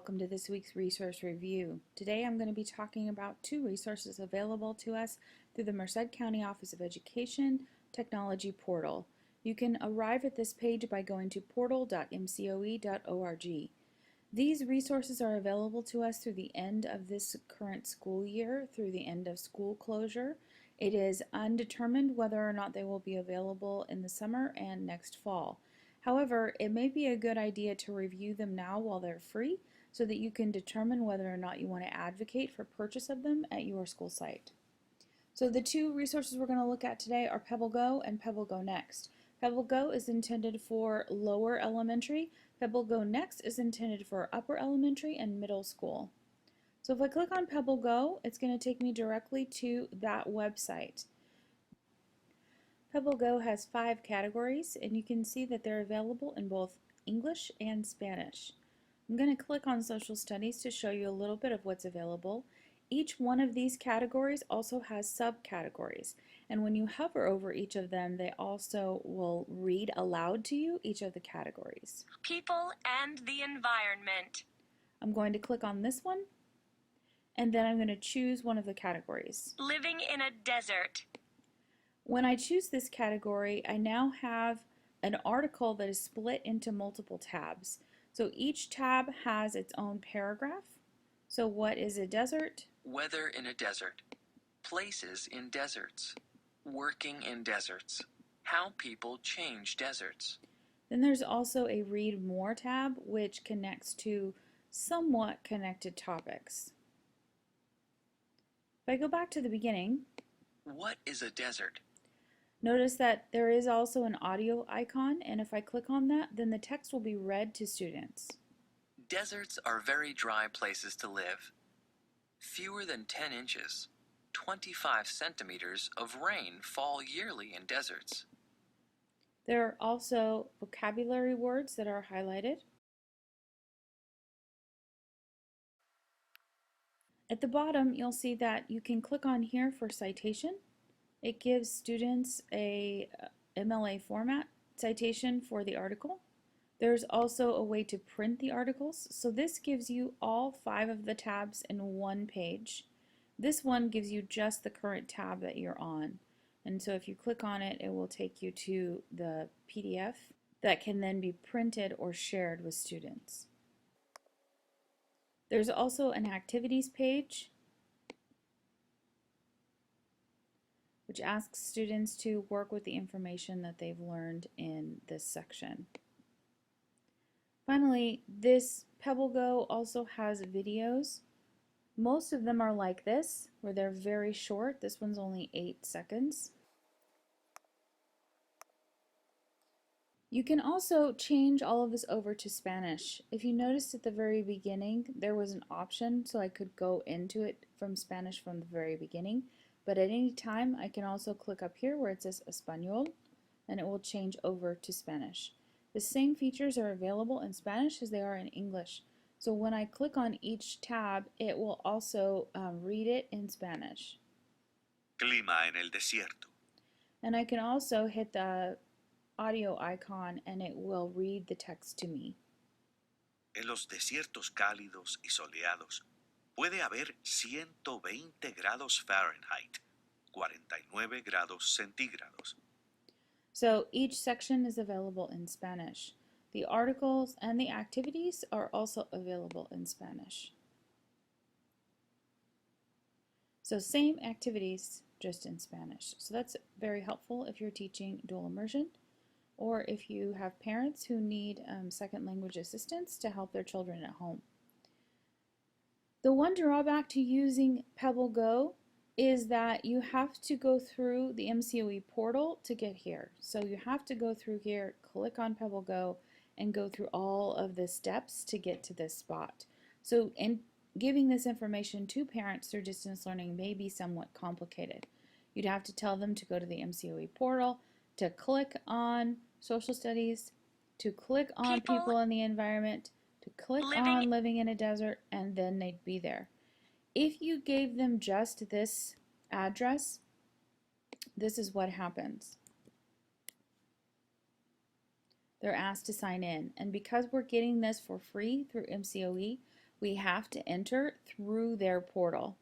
welcome to this week's resource review. Today I'm going to be talking about two resources available to us through the Merced County Office of Education Technology Portal. You can arrive at this page by going to portal.mcoe.org. These resources are available to us through the end of this current school year, through the end of school closure. It is undetermined whether or not they will be available in the summer and next fall. However, it may be a good idea to review them now while they're free so that you can determine whether or not you want to advocate for purchase of them at your school site. So the two resources we're going to look at today are Pebble Go and Pebble Go Next. Pebble Go is intended for lower elementary. Pebble Go Next is intended for upper elementary and middle school. So if I click on Pebble Go, it's going to take me directly to that website. Pebble Go has 5 categories, and you can see that they're available in both English and Spanish. I'm going to click on Social Studies to show you a little bit of what's available. Each one of these categories also has subcategories, and when you hover over each of them, they also will read aloud to you each of the categories. People and the environment. I'm going to click on this one, and then I'm going to choose one of the categories. Living in a desert. When I choose this category, I now have an article that is split into multiple tabs. So each tab has its own paragraph. So what is a desert? Weather in a desert. Places in deserts. Working in deserts. How people change deserts. Then there's also a Read More tab, which connects to somewhat connected topics. If I go back to the beginning, what is a desert? Notice that there is also an audio icon, and if I click on that, then the text will be read to students. Deserts are very dry places to live. Fewer than 10 inches, 25 centimeters of rain fall yearly in deserts. There are also vocabulary words that are highlighted. At the bottom, you'll see that you can click on here for citation. It gives students a MLA format citation for the article. There's also a way to print the articles. So this gives you all 5 of the tabs in one page. This one gives you just the current tab that you're on. And so if you click on it, it will take you to the PDF that can then be printed or shared with students. There's also an activities page, which asks students to work with the information that they've learned in this section. Finally, this Pebble Go also has videos. Most of them are like this, where they're very short. This one's only 8 seconds. You can also change all of this over to Spanish. If you noticed at the very beginning, there was an option so I could go into it from Spanish from the very beginning. But at any time, I can also click up here where it says Español, and it will change over to Spanish. The same features are available in Spanish as they are in English. So when I click on each tab, it will also read it in Spanish. Clima en el desierto. And I can also hit the audio icon and it will read the text to me. En los desiertos cálidos y soleados puede haber 120 grados Fahrenheit, 49 grados centígrados. So each section is available in Spanish. The articles and the activities are also available in Spanish. So same activities, just in Spanish. So that's very helpful if you're teaching dual immersion, or if you have parents who need second language assistance to help their children at home. The one drawback to using Pebble Go is that you have to go through the MCOE portal to get here. So you have to go through here, click on Pebble Go, and go through all of the steps to get to this spot. So in giving this information to parents through distance learning may be somewhat complicated. You'd have to tell them to go to the MCOE portal, to click on social studies, to click on people in the environment, to click on living in a desert, and then they'd be there. If you gave them just this address, this is what happens. They're asked to sign in, and because we're getting this for free through MCOE, we have to enter through their portal.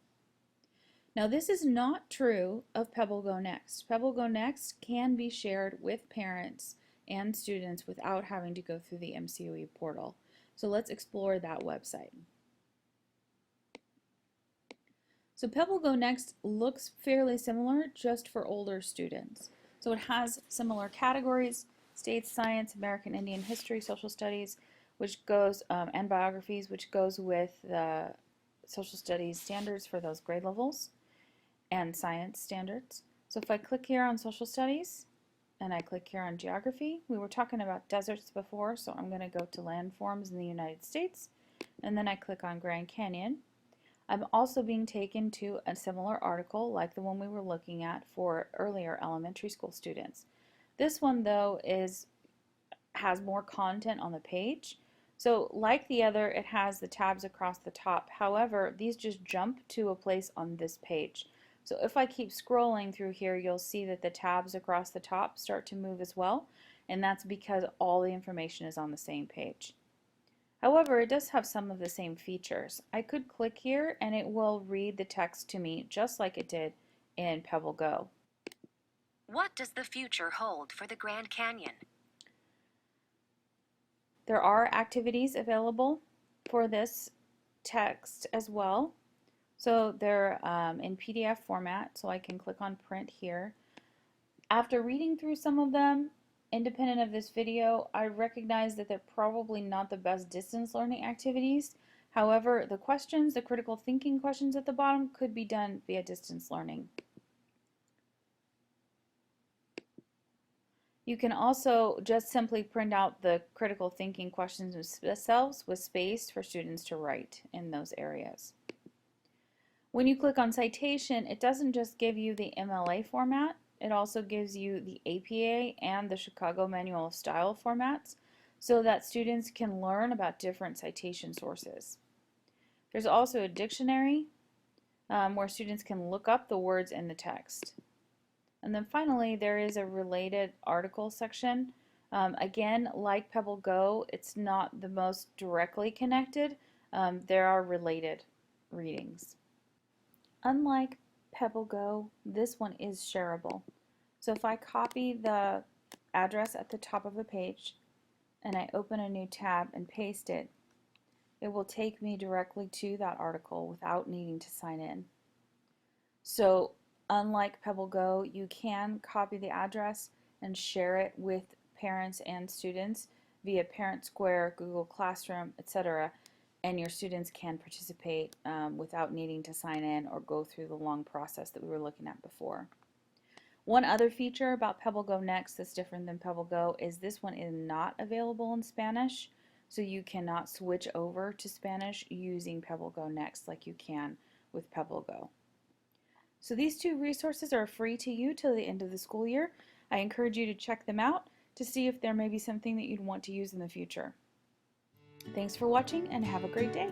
Now this is not true of Pebble Go Next. Pebble Go Next can be shared with parents and students without having to go through the MCOE portal. So let's explore that website. So Pebble Go Next looks fairly similar just for older students. So it has similar categories: states, science, American Indian history, social studies, which goes, and biographies, which goes with the social studies standards for those grade levels, and science standards. So if I click here on social studies and I click here on geography, we were talking about deserts before, so I'm going to go to landforms in the United States, and then I click on Grand Canyon. I'm also being taken to a similar article like the one we were looking at for earlier elementary school students. This one though has more content on the page. So like the other, it has the tabs across the top. However, these just jump to a place on this page. So if I keep scrolling through here, you'll see that the tabs across the top start to move as well, and that's because all the information is on the same page. However, it does have some of the same features. I could click here and it will read the text to me just like it did in Pebble Go. What does the future hold for the Grand Canyon? There are activities available for this text as well. So they're in PDF format, so I can click on print here. After reading through some of them, independent of this video, I recognize that they're probably not the best distance learning activities. However, the questions, the critical thinking questions at the bottom, could be done via distance learning. You can also just simply print out the critical thinking questions themselves with space for students to write in those areas. When you click on citation, it doesn't just give you the MLA format, it also gives you the APA and the Chicago Manual of Style formats so that students can learn about different citation sources. There's also a dictionary where students can look up the words in the text. And then finally, there is a related article section. Again, like Pebble Go, it's not the most directly connected. There are related readings. Unlike Pebble Go, this one is shareable. So if I copy the address at the top of the page and I open a new tab and paste it, it will take me directly to that article without needing to sign in. So unlike Pebble Go, you can copy the address and share it with parents and students via Parent Square, Google Classroom, etc. And your students can participate without needing to sign in or go through the long process that we were looking at before. One other feature about Pebble Go Next that's different than Pebble Go is this one is not available in Spanish, so you cannot switch over to Spanish using Pebble Go Next like you can with Pebble Go. So these two resources are free to you till the end of the school year. I encourage you to check them out to see if there may be something that you'd want to use in the future. Thanks for watching and have a great day.